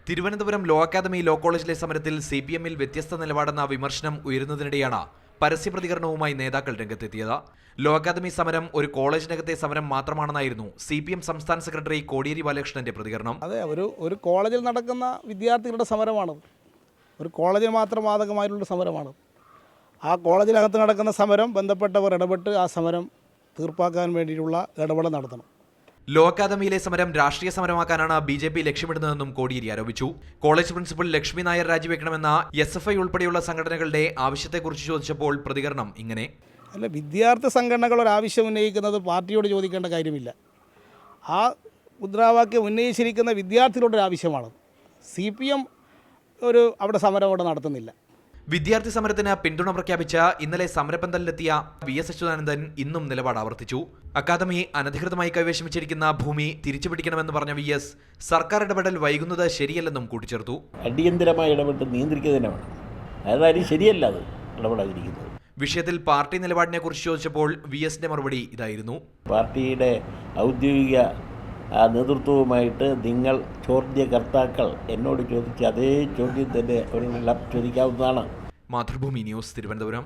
Thiruvananthapuram law academy law കോളേജിലെ സമരത്തിൽ CPM-ൽ വ്യത്യസ്ത നിലപാടെന്ന വിമർശനം ഉയരുന്നതിനിടെയാണ് പരസ്യപ്രതികരണവുമായി നേതാക്കൾ രംഗത്തെത്തിയത്. ലോ അക്കാദമി സമരം ഒരു കോളേജിനകത്തെ സമരം മാത്രമാണെന്നായിരുന്നു CPM സംസ്ഥാന സെക്രട്ടറി കോടിയേരി ബാലകൃഷ്ണന്റെ പ്രതികരണം. അതെ, ഒരു കോളേജിൽ നടക്കുന്ന വിദ്യാർത്ഥികളുടെ സമരമാണ്. ഒരു കോളേജിൽ മാത്രം ബാധകമായിട്ടുള്ള സമരമാണ്. ആ കോളേജിനകത്ത് നടക്കുന്ന സമരം ബന്ധപ്പെട്ടവർ ഇടപെട്ട് ആ സമരം തീർപ്പാക്കാൻ വേണ്ടിയിട്ടുള്ള ഇടപെടൽ നടത്തണം. ലോ അക്കാദമിയിലെ സമരം രാഷ്ട്രീയ സമരമാക്കാനാണ് BJP ലക്ഷ്യമിടുന്നതെന്നും കോടിയേരി ആരോപിച്ചു. കോളേജ് പ്രിൻസിപ്പൽ ലക്ഷ്മി നായർ രാജിവെക്കണമെന്ന SFI ഉൾപ്പെടെയുള്ള സംഘടനകളുടെ ആവശ്യത്തെക്കുറിച്ച് ചോദിച്ചപ്പോൾ പ്രതികരണം ഇങ്ങനെ: അല്ല, വിദ്യാർത്ഥി സംഘടനകൾ ഒരാവശ്യം ഉന്നയിക്കുന്നത് പാർട്ടിയോട് ചോദിക്കേണ്ട കാര്യമില്ല. ആ മുദ്രാവാക്യം ഉന്നയിച്ചിരിക്കുന്ന വിദ്യാർത്ഥികളുടെ ആവശ്യമാണ്. CPM അവിടെ സമരം അവിടെ നടത്തുന്നില്ല. വിദ്യാർത്ഥി സമരത്തിന് പിന്തുണ പ്രഖ്യാപിച്ച ഇന്നലെ സമരപന്തലിലെത്തിയ VS അച്യുതാനന്ദൻ ഇന്നും നിലപാട് ആവർത്തിച്ചു. അക്കാദമി അനധികൃതമായി കൈവശം വെച്ചിരിക്കുന്ന ഭൂമി തിരിച്ചുപിടിക്കണമെന്ന് പറഞ്ഞ VS സർക്കാർ ഇടപെടൽ വൈകുന്നത് ശരിയല്ലെന്നും കൂട്ടിച്ചേർത്തു. അടിയന്തരമായി ഇടപെട്ട് നിയന്ത്രിക്കുന്നതിനാണ്, അതായത് ശരിയല്ല അത് ഇടപെടാതിരിക്കുന്നത്. വിഷയത്തിൽ പാർട്ടി നിലപാടിനെ കുറിച്ച് ചോദിച്ചപ്പോൾ VSന്റെ മറുപടി ഇതായിരുന്നു: പാർട്ടിയുടെ ഔദ്യോഗിക നേതൃത്വവുമായിട്ട് നിങ്ങൾ ചോദ്യകർത്താക്കൾ എന്നോട് ചോദിച്ച അതേ ചോദ്യം തന്നെ അവരോടെല്ലാം ചോദിക്കാവുന്നതാണ്. മാതൃഭൂമി ന്യൂസ്, തിരുവനന്തപുരം.